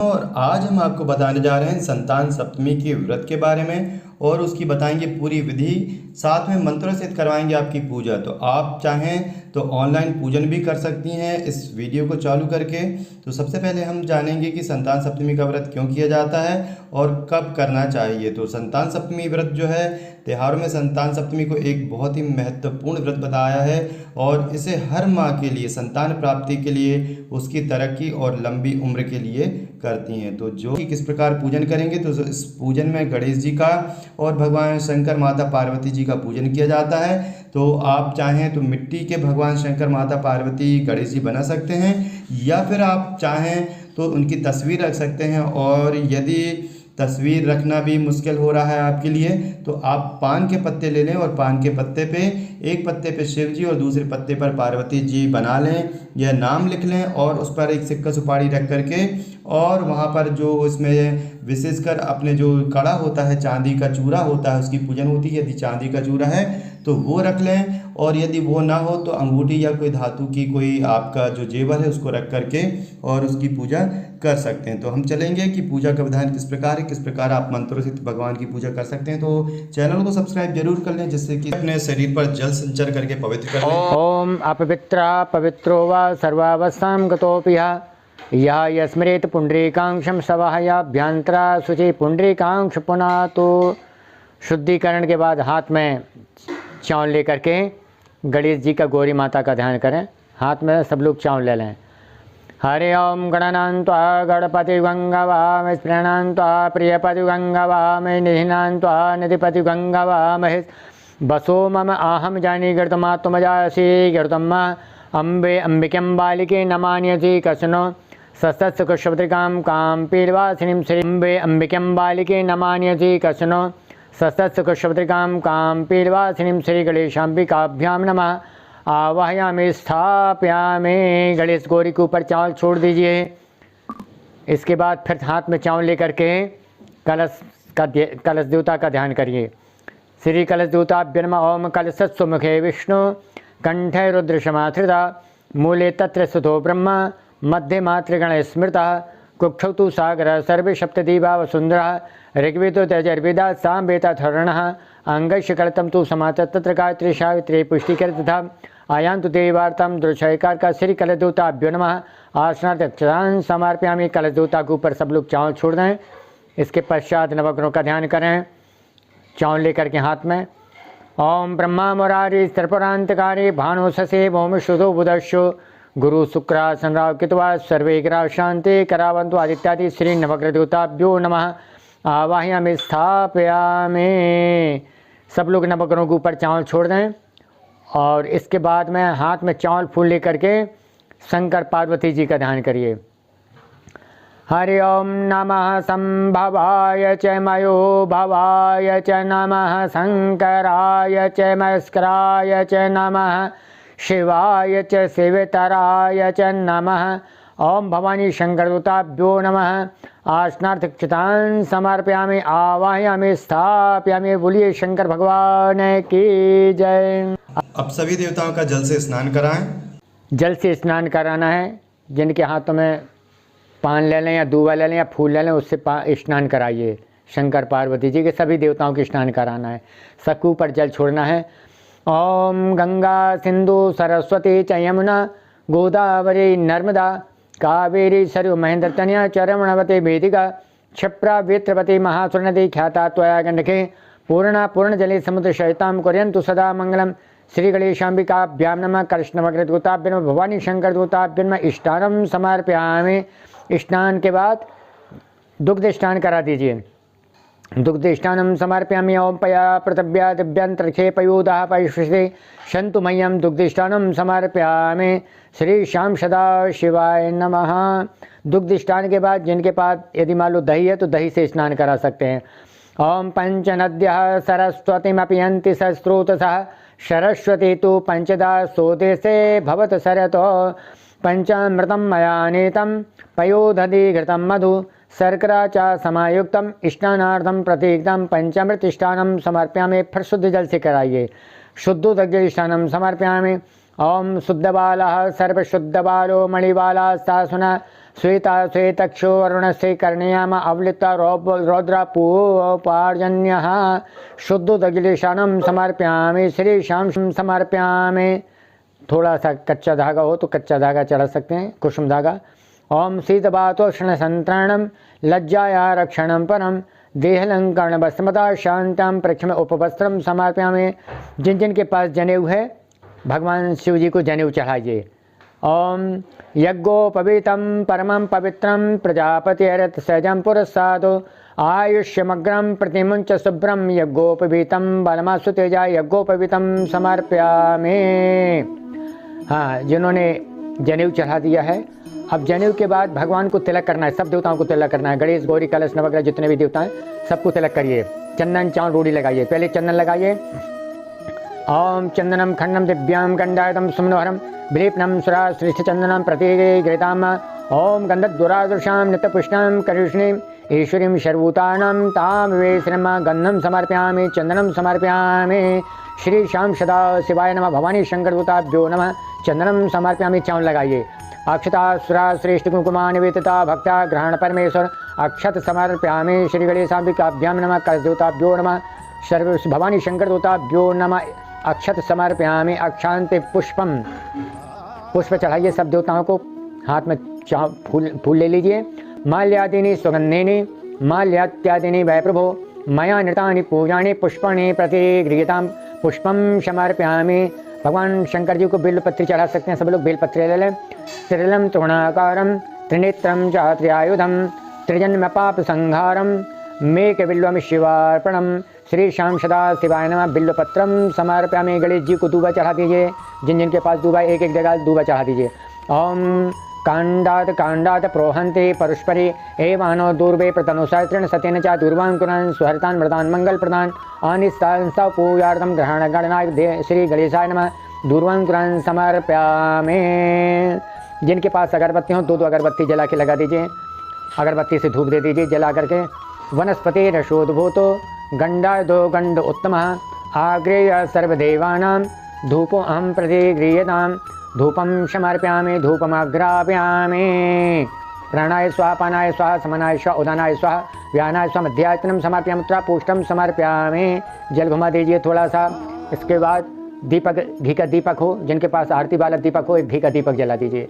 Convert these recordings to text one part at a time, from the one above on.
और आज हम आपको बताने जा रहे हैं संतान सप्तमी के व्रत के बारे में और उसकी बताएंगे पूरी विधि, साथ में मंत्रों से करवाएंगे आपकी पूजा। तो आप चाहें तो ऑनलाइन पूजन भी कर सकती हैं इस वीडियो को चालू करके। तो सबसे पहले हम जानेंगे कि संतान सप्तमी का व्रत क्यों किया जाता है और कब करना चाहिए। तो संतान सप्तमी व्रत जो है, त्योहारों में संतान सप्तमी को एक बहुत ही महत्वपूर्ण व्रत बताया है और इसे हर माँ के लिए संतान प्राप्ति के लिए, उसकी तरक्की और लंबी उम्र के लिए करती हैं। तो जो कि किस प्रकार पूजन करेंगे, तो इस पूजन में गणेश जी का और भगवान शंकर माता पार्वती जी का पूजन किया जाता है। तो आप चाहें तो मिट्टी के भगवान शंकर माता पार्वती गणेश जी बना सकते हैं, या फिर आप चाहें तो उनकी तस्वीर रख सकते हैं। और यदि तस्वीर रखना भी मुश्किल हो रहा है आपके लिए, तो आप पान के पत्ते ले लें और पान के पत्ते पे, एक पत्ते पे शिव जी और दूसरे पत्ते पर पार्वती जी बना लें, यह नाम लिख लें और उस पर एक सिक्का सुपारी रख करके, और वहाँ पर जो इसमें विशेषकर अपने जो कड़ा होता है, चांदी का चूरा होता है, उसकी पूजन होती है। यदि चांदी का चूरा है तो वो रख लें, और यदि वो ना हो तो अंगूठी या कोई धातु की कोई आपका जो जेवर है उसको रख करके और उसकी पूजा कर सकते हैं। तो हम चलेंगे कि पूजा का विधान किस प्रकार है, किस प्रकार आप मंत्रों से भगवान की पूजा कर सकते हैं। तो चैनल को सब्सक्राइब जरूर कर लें, जिससे कि अपने शरीर पर जल संचर करके पवित्र कर लें। ओम अपवित्रा पवित्रो वा सर्वावस्थां गतोऽपि यः यस्मरेत पुंडरीकांक्षं सवाहयाभ्यंतरा शुचि पुंडरीकांक्ष पुनः। तो शुद्धिकरण के बाद हाथ में चावल लेकर के गणेश जी का, गौरी माता का ध्यान करें। हाथ में सब लोग चावल ले लें। हरि ओम गणनान्त्वा गणपति गंगवामहे स्पृणान्त्वा प्रियपति गंगवामहे निधिनान्त्वा निधिपति गंगवामहे बसो मम आहम जानी गिरतमात्मजासी गिरतम अम्बे अंबिकं बालिके नमान्यसी कश्नो सस्तस्य कुशभद्रिकां कां पीलवासिनीं श्री अम्बे अंबिकं बालिके नमान्यसी कश्नो सस्तस्य कुशभद्रिकां कां पीलवासिनीं श्री गणेशाम्बिकाभ्यां नमः। आवाहयामि स्थापयामि। गणेश गौरी के ऊपर चावल छोड़ दीजिए। इसके बाद फिर हाथ में चावल लेकर के कलश देवता का ध्यान करिए। श्री कलश देवताभ्यो नमः। ओम कलशस्व मुखे विष्णु कंठे रुद्र समाश्रिता मूले तत्र सुतो ब्रह्म मध्ये मातृगण स्मृतः कुक्षौ तु सागर सर्वे सप्तदीपा वसुंधरः ऋग्वेदो यजुर्वेदा सामवेदाथर्वणः अंगैश्च कलतं तु समाच तत्र गायत्री सावित्री पुष्टिकर तथा आयान्तु देवार्तं दुर्शयकार का। श्री कलश देवताभ्यो नमः। आसनार्थं समर्पयामि। कलश देवता के ऊपर सब लोग चावल छोड़ दें। इसके पश्चात नवग्रहों का ध्यान करें चावल लेकर के हाथ में। ओम ब्रह्मा मुरारी त्रिपुरांतकारी भानु ससे भौम शुद्धो बुधस्यो गुरु शुक्रा संराव कितवा सर्वे ग्रह शांति करावंतु आदित्यादि श्री नवग्रह देवताभ्यो नमः। आवाहयामि स्थापयामि। सब लोग नवग्रहों के ऊपर चावल छोड़ दें और इसके बाद में हाथ में चावल फूल लेकर के शंकर पार्वती जी का ध्यान करिए। हरि ओम नमः संभवाय च मयो भवाय च नमः शंकराय च मस्कराय च नमः शिवाय च शिवतराय च नमः। ओम भवानी शंकर दूताभ्यो नमः। आसनार्थक्षतान् समर्पयामि। आवाहयामि स्थापयामि। बोलिए शंकर भगवान की जय। अब सभी देवताओं का जल से स्नान कराएं। जल से स्नान कराना है। जिनके हाथों में पान ले लें या दूबा ले लें या फूल ले लें, उससे स्नान कराइए। शंकर पार्वती जी के सभी देवताओं के स्नान कराना है। सबके ऊपर जल छोड़ना है। ओम गंगा सिंधु सरस्वती च यमुना गोदावरी नर्मदा कावेरी सरयू महेंद्र तनया चरमणवती वेदिका क्षिप्रा वेत्रवती महासुर नदी ख्याता त्वया गंडके पूर्णा पूर्ण जले समुद्र शयताम कुर्यन्तु सदा मंगलम। श्री गणेशाम्बिकाभ्यां नमः। कृष्णवग्र दूताभ्यो नमः। भवानी शंकर दूताभ्यो नमः। इष्टानं समर्पयामि। स्नान के बाद दुग्ध स्नान करा दीजिए। दुग्ध स्नानं समर्पयामि। ओम पया पृथिव्या दिव्यंतरिक्षे पयोदः पयुषे शन्तु मह्यं दुग्ध स्नानं समर्पयामि। श्री श्याम सदा शिवाय नमः। दुग्ध स्नान के बाद जिनके पास यदि मान लो दही है तो दही से स्नान करा सकते हैं। ओम पंचनद्यः सरस्वतीमपि यन्ति सस्रोतसः सरस्वती तु पंचदा सोदेशे भवत सरतो पंचामृतं मया नीतं पयोदधि घृतं मधु शर्करा च समायुक्तं स्नानार्थं प्रतीक्तं पंचामृत स्नानं समर्पयामि। फिर शुद्ध जल से कराइए। शुद्धोदग्ध स्नानं समर्पयामि। ओम शुद्ध बाला सर्वशुद्ध बालो मणिबाला सासुना श्वेता श्वेतक्षो वरुणस्य कर्णयाम अवलिता रौद्रापूपार्जन्यः शुद्धोदगिलेशानं समर्पयामि श्रीशां समर्पयामि। थोड़ा सा कच्चा धागा हो तो कच्चा धागा चढ़ा सकते हैं, कुसुम धागा। ओम शीतवातोष्ण संतरणम लज्जाया रक्षणम परम देहलंकरण भस्मता शांतम प्रक्षम उपवस्त्रम समर्पयामि। जिन जिन के पास जनेऊ है भगवान शिव जी को जनेऊ चढ़ाइए। ओम यज्ञोपवीतम परमं पवित्रं प्रजापतिरत सहजं पुरस्सादो आयुष्यमग्रम प्रतिमुंच शुभ्रम यज्ञोपवीतम बलमासु तेजा यज्ञोपवीतम समर्पयामि। हाँ, जिन्होंने जनेऊ चढ़ा दिया है, अब जनेऊ के बाद भगवान को तिलक करना है। सब देवताओं को तिलक करना है, गणेश गौरी कलश नवग्रह जितने भी देवता हैं सबको तिलक करिए। चंदन चावल रोड़ी लगाइए, पहले चंदन लगाइए। ओम चंदनम खंडम दिव्याम गंडायतम सुमनोहरम विलेपनम सुरा श्रेष्ठ चंदनम प्रतिगृहीताम। ओम गंधद्वारादृशां नित्यपुष्णां करिष्णीं ईश्वरीं सर्वभूतानां तां विवेशनम गंधम समर्पयामि चंदनम समर्पयामि। श्री श्याम सदा शिवाय नमः भवानी शंकर दूताभ्यो नमः चंदनम समर्पयामि। चावल लगाइए। अक्षता सुरा श्रेष्ठ कुंकुमा निवेदिता भक्ता ग्रहण परमेश्वर अक्षत समर्पयामि। श्री गणेशाम्बिकाभ्यां नमः कलशदूताभ्यो नमः सर्व भवानी शंकर दूताभ्यो नमः अक्षत समर्पयामि। अक्षांत पुष्पम, पुष्प चढ़ाइए सब देवताओं को। हाथ में फूल ले लीजिए। माल्यादीनि सुगंधिनी माल्यात्यादीनि वै प्रभो मया नृतानि पूजानि पुष्पाणि प्रतिगृहीतां पुष्पम समर्पयामि। भगवान शंकर जी को बेलपत्री चढ़ा सकते हैं, सब लोग बेलपत्री ले लें। त्रिलम त्रिगुणाकारम त्रिनेत्रम च त्रियायुधम त्रिजन्म पाप संहारम मेक बिल्वम शिवार्पणम। श्री श्याम सदा शिवाय नमः बिल्वपत्रम समर्पयामि। गणेश जी को दूबा चढ़ा दीजिए। जिन जिन के पास दूबा एक एक जगह दूबा चढ़ा दीजिए। ओम कांडात कांडात प्रोहंते परुष्परे एवानो दूर्वे प्रतनुसहस्रेण सतेन च दूर्वां कुरान सुहृतान मृतान मंगल प्रदान अनिस्तांसा पूजार्थम ग्रहण गणनाय श्री गणेशाय नमः दूर्वां कुरान समर्पयामि। जिनके पास अगरबत्ती हो दो दो अगरबत्ती जला के लगा दीजिए। अगरबत्ती से धूप दे दीजिए जला करके। वनस्पति रसोद्भूतो गंडा दो गंड उत्तम आग्रेय सर्वदेवानां धूपो अहम प्रतिगृह्यताम धूपम समर्पयामि धूपमग्रापयामि। प्राणाय स्वाहा पानाय स्वाहा समनाय स्वाहा उदानाय स्वाहा व्यानाय स्वाहा मध्याचनम समर्पयामि उत्तरापुष्टम समर्पयामि। जल घुमा दीजिए थोड़ा सा। इसके बाद दीपक, घी का दीपक हो, जिनके पास आरती वाला दीपक हो एक घी का दीपक जला दीजिए।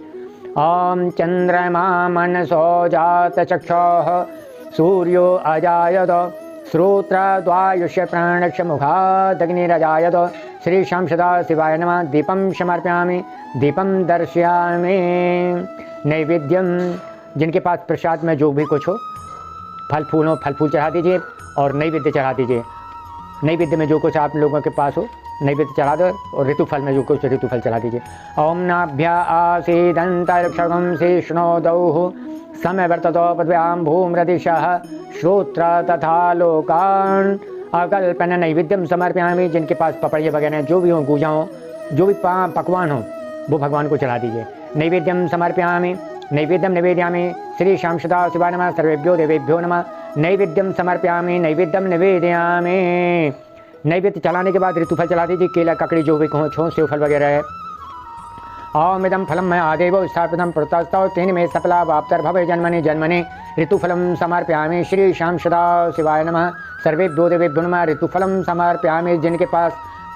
ओम चंद्रमा मनसो जात चक्षुः सूर्यो अजायत श्रोत्रद्वायुष्य प्राणस्य मुखादग्निरजायत। श्री श्याम सदा शिवाय नमः दीपम समर्पयामि दीपम दर्शयामि। नैवेद्यम, जिनके पास प्रसाद में जो भी कुछ हो फल फूल हो फल फूल चढ़ा दीजिए और नैवेद्य चढ़ा दीजिए। नैवेद्य में जो कुछ आप लोगों के पास हो नैवेद्य चढ़ा दो और ऋतुफल में जो कुछ ऋतुफल चढ़ा दीजिए। ओम नाभ्या आसीदन्तरिक्षगं शेषणोदौः समवर्ततो पृथिव्यां भूम्रदिशः श्रोत्र तथा लोकान् अकल्पन। नैवेद्यम समर्पयामि। जिनके पास पपड़िए वगैरह जो भी हो गुजा हो जो भी पकवान हो वो भगवान को चढ़ा दीजिए। नैवेद्यम समर्पयामि नैवेद्यम निवेदयामि। श्री श्याम सदा शिवाय नमः सर्वेभ्यो देवेभ्यो नमः नैवेद्यम समर्पयामि नैवेद्यम निवेदयामि। नैवेद्य चलाने के बाद ऋतुफल चला दीजिए। केला ककड़ी जो भी छो सेव फल वगैरह है। ओम इदं फलम मैं आदेव स्थापितं प्रतस्तौ तेन मे सफला वाप्तर्भवे जन्मनि जन्मनि ऋतुफलम समर्पयामि। श्री श्याम सदा शिवाय नमः सर्वेभ्यो देवेभ्यो नमः ऋतुफलम समर्पयामि। जिनके पास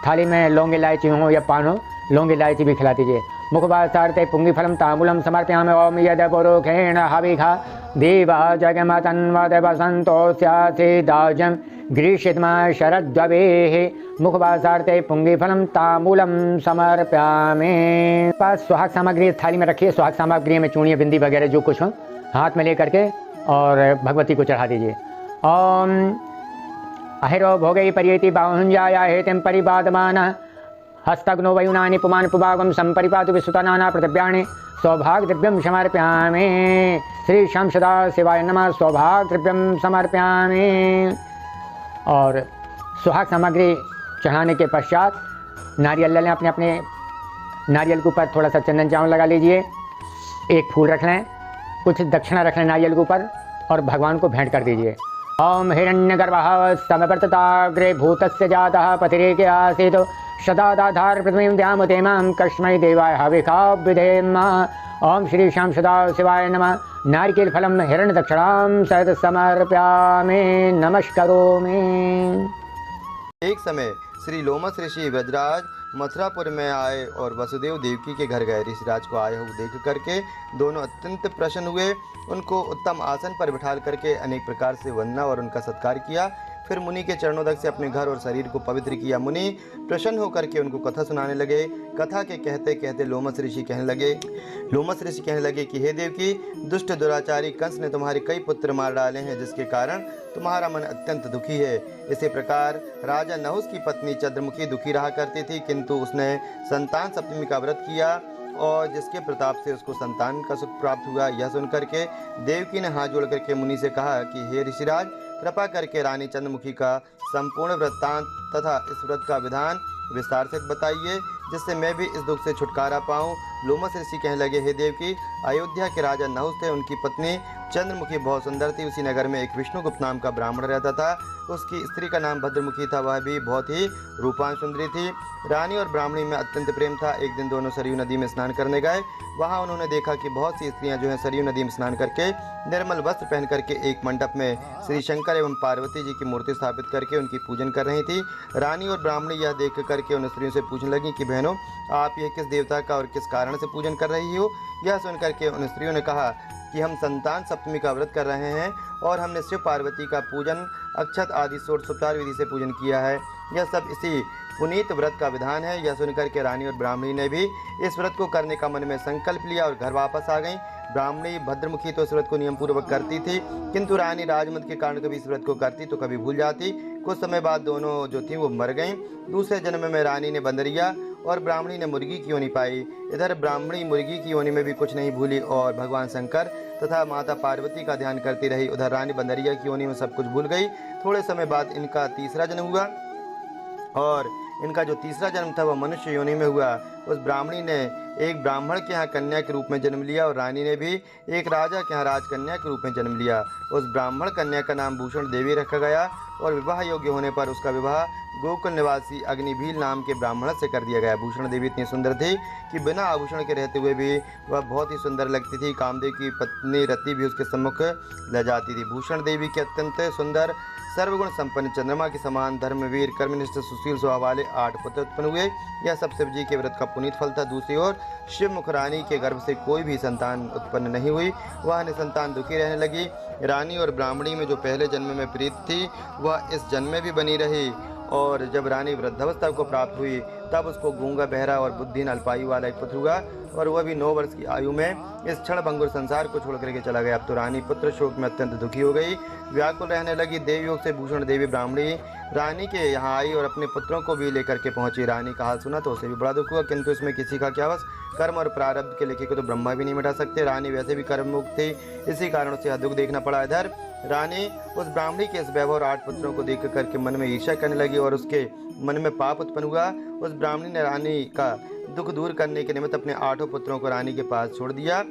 थाली में लौंग इलायची हो या पान हो लौंग इलायची भी खिला दीजिए। मुखवासार्थे पुंगिफलम तांबूलम समर्पयामि। ओम यद पुरुखेण हविषा देवा जगमतन्वद वसन्तो स्यासीदाजं ग्रीष्मा शरद्वेः मुखवासार्थे पुंगिफलम तांबूलम समर्पयामि। पास सुहाग सामग्री थाली में रखिए। सुहाग सामग्री में चूड़ियाँ बिंदी वगैरह जो कुछ हो हाथ में ले करके और भगवती को चढ़ा दीजिए। ओम अहिरो भोगै पर्येति बाहुंजाया हेतिं परिपादमानः हस्तग्नो वयुनानि पुमान् पुभागं संपरिपातु विश्रुतानाना पृथिव्यानि सौभाग्य द्रव्यम समर्पयामि। श्री श्याम सदा शिवाय नमः सौभाग्य द्रव्यम समर्पयामि। और सुहाग सामग्री चढ़ाने के पश्चात नारियल ले लें। अपने अपने नारियल के ऊपर थोड़ा सा चंदन चावल लगा लीजिए। एक फूल रख लें, कुछ दक्षिणा रख लें नारियल के ऊपर और भगवान को भेंट कर दीजिए। ओम हिरण्यगर्भः समवर्तताग्रे भूतस्य जातः पतिरेके आसीत् सदाधार पृथ्वीं द्यामुते मां कस्मै देवाय हविषा विधेम। ओम श्री श्याम सदा शिवाय नमः नारिकेलफलं हिरण्यदक्षिणां सहित समर्पयामि नमस्करोमि। एक समय श्री लोमस ऋषि व्रजराज मथुरापुर में आए और वसुदेव देवकी के घर गए। ऋषिराज को आए हुए देख करके दोनों अत्यंत प्रसन्न हुए। उनको उत्तम आसन पर बिठा करके अनेक प्रकार से वंदना और उनका सत्कार किया। फिर मुनि के चरणोदक से अपने घर और शरीर को पवित्र किया। मुनि प्रसन्न होकर के उनको कथा सुनाने लगे। कथा के कहते कहते लोमस ऋषि कहने लगे कि हे देवकी, दुष्ट दुराचारी कंस ने तुम्हारे कई पुत्र मार डाले हैं, जिसके कारण तुम्हारा मन अत्यंत दुखी है। इसी प्रकार राजा नहुस की पत्नी चंद्रमुखी दुखी रहा करती थी, किंतु उसने संतान सप्तमी का व्रत किया और जिसके प्रताप से उसको संतान का सुख प्राप्त हुआ। यह सुनकर के देवकी ने हाथ जोड़ करके मुनि से कहा कि हे ऋषिराज, कृपा करके रानी चंद्रमुखी का संपूर्ण वृत्तांत तथा इस व्रत का विधान विस्तार से बताइए, जिससे मैं भी इस दुख से छुटकारा पाऊं। लोमस ऋषि कहने लगे, हे देवकी, अयोध्या के राजा नहुस थे, उनकी पत्नी चंद्रमुखी बहुत सुंदर थी। उसी नगर में एक विष्णुगुप्त नाम का ब्राह्मण रहता था। उसकी स्त्री का नाम भद्रमुखी था, वह भी बहुत ही रूपान सुंदरी थी। रानी और ब्राह्मणी में अत्यंत प्रेम था। एक दिन दोनों सरयू नदी में स्नान करने गए। वहाँ उन्होंने देखा कि बहुत सी स्त्रियां जो हैं सरयू नदी में स्नान करके निर्मल वस्त्र पहन करके एक मंडप में श्री शंकर एवं पार्वती जी की मूर्ति स्थापित करके उनकी पूजन कर रही थी। रानी और ब्राह्मणी यह देख करके उन स्त्रियों से पूछने लगी कि बहनों, आप यह किस देवता का और किस कारण से पूजन कर रही हो। यह सुनकर के उन स्त्रियों ने कहा कि हम संतान सप्तमी का व्रत कर रहे हैं और हमने शिव पार्वती का पूजन अक्षत आदि षोडशोपचार विधि से पूजन किया है। यह सब इसी पुनीत व्रत का विधान है। यह सुनकर के रानी और ब्राह्मणी ने भी इस व्रत को करने का मन में संकल्प लिया और घर वापस आ गईं। ब्राह्मणी भद्रमुखी तो इस व्रत को नियम पूर्वक करती थी, किंतु रानी राजमत के कारण कभी इस व्रत को करती तो कभी भूल जाती। कुछ समय बाद दोनों जो थी वो मर गईं। दूसरे जन्म में रानी ने बंदरिया और ब्राह्मणी ने मुर्गी की योनि पाई। इधर ब्राह्मणी मुर्गी की योनि में भी कुछ नहीं भूली और भगवान शंकर तथा माता पार्वती का ध्यान करती रही। उधर रानी बंदरिया की योनि में सब कुछ भूल गई। थोड़े समय बाद इनका तीसरा जन्म हुआ और इनका जो तीसरा जन्म था वह मनुष्य योनि में हुआ। उस ब्राह्मणी ने एक ब्राह्मण के यहाँ कन्या के रूप में जन्म लिया और रानी ने भी एक राजा के यहाँ राजकन्या के रूप में जन्म लिया। उस ब्राह्मण कन्या का नाम भूषण देवी रखा गया और विवाह योग्य होने पर उसका विवाह गोकुल निवासी अग्निभील नाम के ब्राह्मण से कर दिया गया। भूषण देवी इतनी सुंदर थी कि बिना आभूषण के रहते हुए भी वह बहुत ही सुंदर लगती थी। कामदेव की पत्नी रति भी उसके सम्मुख ले जाती थी। भूषण देवी के अत्यंत सुंदर सर्वगुण संपन्न चंद्रमा के समान धर्मवीर कर्मनिष्ठ सुशील स्वभाव वाले 8 पुत्र उत्पन्न हुए। यह सब शिव जी के व्रत का पुनीत फल था। दूसरी ओर शिव मुख रानी के गर्भ से कोई भी संतान उत्पन्न नहीं हुई। वह निसंतान दुखी रहने लगी। रानी और ब्राह्मणी में जो पहले जन्म में प्रीत थी वह इस जन्म में भी बनी रही और जब रानी वृद्धावस्था को प्राप्त हुई तब उसको गूंगा, बहरा और बुद्धिहीन अल्पायु वाला एक पुत्र हुआ और वह भी 9 वर्ष की आयु में इस क्षण भंगुर संसार को छोड़ करके चला गया। अब तो रानी पुत्र शोक में अत्यंत दुखी हो गई, व्याकुल रहने लगी। देवयोग से भूषण देवी ब्राह्मणी रानी के यहाँ आई और अपने पुत्रों को भी लेकर के पहुंची। रानी का हाल सुना तो उसे भी बड़ा दुख हुआ, किंतु इसमें किसी का क्या वश। कर्म और प्रारब्ध के लेखे को तो ब्रह्मा भी नहीं मिटा सकते। रानी वैसे भी कर्म मुक्त थी, इसी कारण उसे यह दुख देखना पड़ा। इधर रानी उस ब्राह्मणी के इस वैभव और 8 पुत्रों को देख करके मन में ईर्ष्या करने लगी और उसके मन में पाप उत्पन्न हुआ। उस ब्राह्मणी ने रानी का दुख दूर करने के निमित्त अपने 8 पुत्रों को रानी के पास छोड़ दिया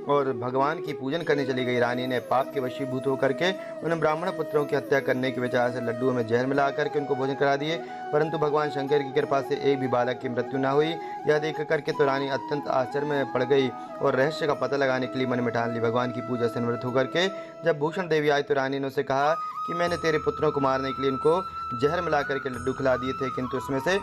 और भगवान की पूजन करने चली गई। रानी ने पाप के वशीभूत होकर के उन ब्राह्मण पुत्रों की हत्या करने के विचार से लड्डुओं में जहर मिला करके उनको भोजन करा दिए, परंतु भगवान शंकर की कृपा से एक भी बालक की मृत्यु न हुई। यह देख करके तो रानी अत्यंत आश्चर्य में पड़ गई और रहस्य का पता लगाने के लिए मन में ठान ली। भगवान की पूजा से निवृत्त होकर के जब भूषण देवी आई तो रानी ने उसे कहा कि मैंने तेरे पुत्रों को मारने के लिए उनको जहर मिला करके लड्डू खिला दिए थे, किंतु उसमें से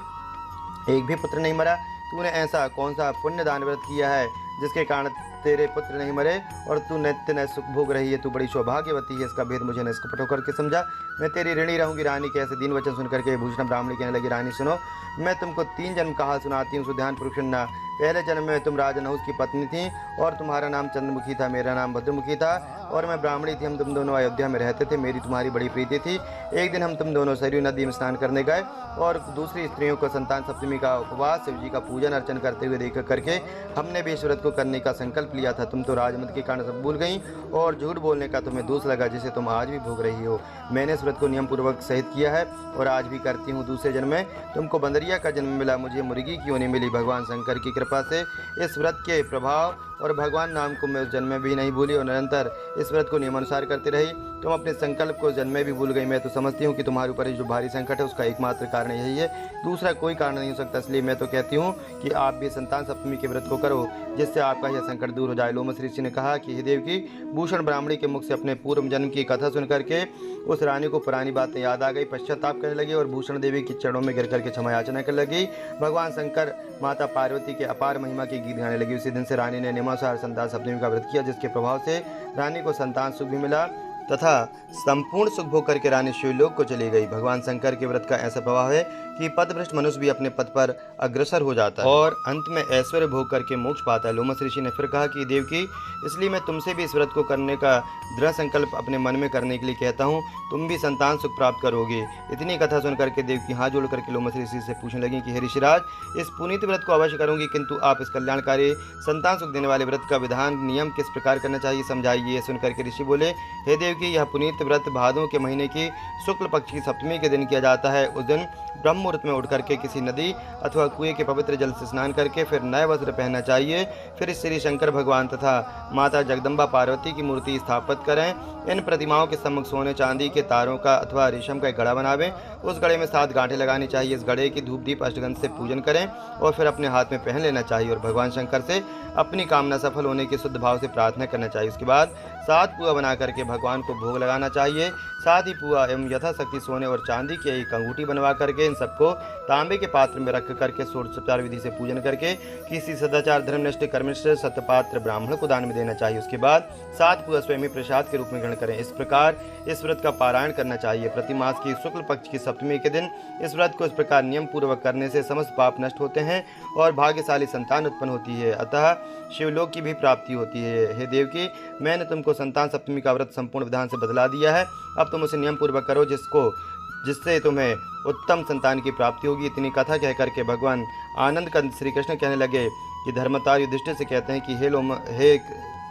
एक भी पुत्र नहीं मरा। तूने ऐसा कौन सा पुण्य दान व्रत किया है जिसके कारण तेरे पुत्र नहीं मरे और तू नित्य नए सुख भोग रही है? तू बड़ी सौभाग्यवती है, इसका भेद मुझे न स्पष्ट होकर के समझा। मैं तेरी ऋणी रहूंगी। रानी के ऐसे दीन वचन सुनकर के भूषण ब्राह्मणी कहने लगी, रानी सुनो, मैं तुमको 3 जन्म कहा सुनाती हूँ, ध्यान पूर्वक सुनना। पहले जन्म में तुम राजा नहुस की पत्नी थी और तुम्हारा नाम चंद्रमुखी था, मेरा नाम भद्रमुखी था और मैं ब्राह्मणी थी। हम तुम दोनों अयोध्या में रहते थे, मेरी तुम्हारी बड़ी प्रीति थी। एक दिन हम तुम दोनों सरयू नदी में स्नान करने गए और दूसरी स्त्रियों को संतान सप्तमी का उपवास शिव जी का पूजन अर्चन करते हुए देख करके हमने भी इस व्रत को करने का संकल्प लिया था। तुम तो राजमत के कारण सब भूल गई और झूठ बोलने का तुम्हें दोष लगा, जिसे तुम आज भी भोग रही हो। मैंने इस व्रत को नियम पूर्वक सहित किया है और आज भी करती हूँ। दूसरे जन्म में तुमको बंदरिया का जन्म मिला, मुझे मुर्गी की योनि मिली। भगवान शंकर की कृपा से इस व्रत के प्रभाव और भगवान नाम को मैं उस जन्म में भी नहीं भूली और निरंतर इस व्रत को नियमानुसार करती रही। तुम अपने संकल्प को जन्म में भी भूल गई। मैं तो समझती हूँ कि तुम्हारे ऊपर जो भारी संकट है उसका एकमात्र कारण यही है, दूसरा कोई कारण नहीं हो सकता। इसलिए मैं तो कहती हूँ कि आप भी संतान सप्तमी के व्रत को करो, जिससे आपका यह संकट दूर हो जाए। लोमस ऋषि ने कहा कि हे देवकी, भूषण ब्राह्मणी के मुख से अपने पूर्व जन्म की कथा सुन करके उस रानी को पुरानी बातें याद आ गई, पश्चाताप करने लगी और भूषण देवी के चरणों में गिर करके क्षमा याचना करने लगी। भगवान शंकर माता पार्वती के अपार महिमा की गीत गाने लगी। उसी दिन से रानी ने नियमानुसार संतान सप्तमी का व्रत किया, जिसके प्रभाव से रानी को संतान सुख भी मिला तथा संपूर्ण सुख भोग करके रानी शिवलोक को चली गई। भगवान शंकर के व्रत का ऐसा प्रभाव है कि पथभ्रष्ट मनुष्य भी अपने पथ पर अग्रसर हो जाता है और अंत में ऐश्वर्य भोग करके मोक्ष पाता है। लोमस ऋषि ने फिर कहा कि देवकी, इसलिए मैं तुमसे भी इस व्रत को करने का दृढ़ संकल्प अपने मन में करने के लिए कहता हूँ, तुम भी संतान सुख प्राप्त करोगे। इतनी कथा सुन करके देवकी हाथ जोड़ करके लोमस ऋषि से पूछने लगी कि हे ऋषिराज, इस पुनीत व्रत को अवश्य करूंगी, किंतु आप इस कल्याणकारी संतान सुख देने वाले व्रत का विधान नियम किस प्रकार करना चाहिए समझाइए। सुनकर के ऋषि बोले, हे देवकी, यह पुनीत व्रत भादों के महीने की शुक्ल पक्ष की सप्तमी के दिन किया जाता है। उस दिन ब्रह्म मुहूर्त में उठ करके किसी नदी अथवा कुएं के पवित्र जल से स्नान करके फिर नए वस्त्र पहनना चाहिए। फिर श्री शंकर भगवान तथा माता जगदम्बा पार्वती की मूर्ति स्थापित करें। इन प्रतिमाओं के सम्मुख सोने चांदी के तारों का अथवा रेशम का एक घड़ा बनावें। उस घड़े में 7 गांठें लगानी चाहिए। इस घड़े की धूप दीप अष्टगंध से पूजन करें और फिर अपने हाथ में पहन लेना चाहिए और भगवान शंकर से अपनी कामना सफल होने के शुद्ध भाव से प्रार्थना करना चाहिए। उसके बाद 7 पुआ बना करके भगवान को भोग लगाना चाहिए। साथ ही पुआ एवं यथाशक्ति सोने और चांदी की एक अंगूठी बनवा करके इन सबको तांबे के पात्र में रख करके षोडशोपचार विधि से पूजन करके किसी सदाचार धर्मनिष्ठ कर्मनिष्ठ सत्यपात्र ब्राह्मण को दान में देना चाहिए। उसके बाद 7 पुआ स्वयं प्रसाद के रूप में ग्रहण करें। इस प्रकार इस व्रत का पारायण करना चाहिए। प्रति मास की शुक्ल पक्ष की सप्तमी के दिन इस व्रत को इस प्रकार नियम पूर्वक करने से समस्त पाप नष्ट होते हैं और भाग्यशाली संतान उत्पन्न होती है, अतः शिवलोक की भी प्राप्ति होती है। हे देवकी, मैंने तुमको संतान सप्तमी का व्रत संपूर्ण विधान से बदला दिया है। अब तुम उसे नियम पूर्वक करो, जिससे तुम्हें उत्तम संतान की प्राप्ति होगी। इतनी कथा कह करके भगवान आनंद कंद श्री कृष्ण कहने लगे कि धर्मतार युधिष्ठिर से कहते हैं कि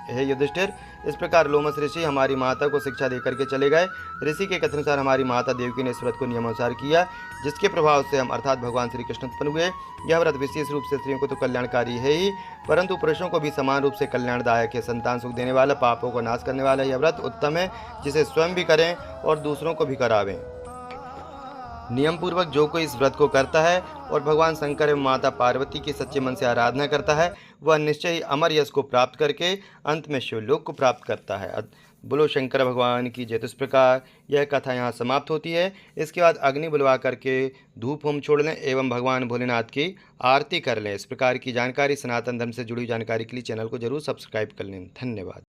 हे युधिष्ठिर, इस प्रकार लोमस ऋषि हमारी माता को शिक्षा देकर के चले गए। ऋषि के कथनानुसार हमारी माता देवकी ने इस व्रत को नियमानुसार किया, जिसके प्रभाव से हम अर्थात भगवान श्री कृष्ण उत्पन्न हुए। यह व्रत विशेष रूप से स्त्रियों को तो कल्याणकारी है ही, परंतु पुरुषों को भी समान रूप से कल्याणदायक है। संतान सुख देने वाला, पापों को नाश करने वाला यह व्रत उत्तम है, जिसे स्वयं भी करें और दूसरों को भी करावें। नियम पूर्वक जो कोई इस व्रत को करता है और भगवान शंकर एवं माता पार्वती की सच्चे मन से आराधना करता है, वह निश्चय ही अमर यश को प्राप्त करके अंत में शिवलोक को प्राप्त करता है। बोलो शंकर भगवान की जय। तो इस प्रकार यह कथा यहाँ समाप्त होती है। इसके बाद अग्नि बुलवा करके धूप होम छोड़ लें एवं भगवान भोलेनाथ की आरती कर लें। इस प्रकार की जानकारी, सनातन धर्म से जुड़ी जानकारी के लिए चैनल को जरूर सब्सक्राइब कर लें। धन्यवाद।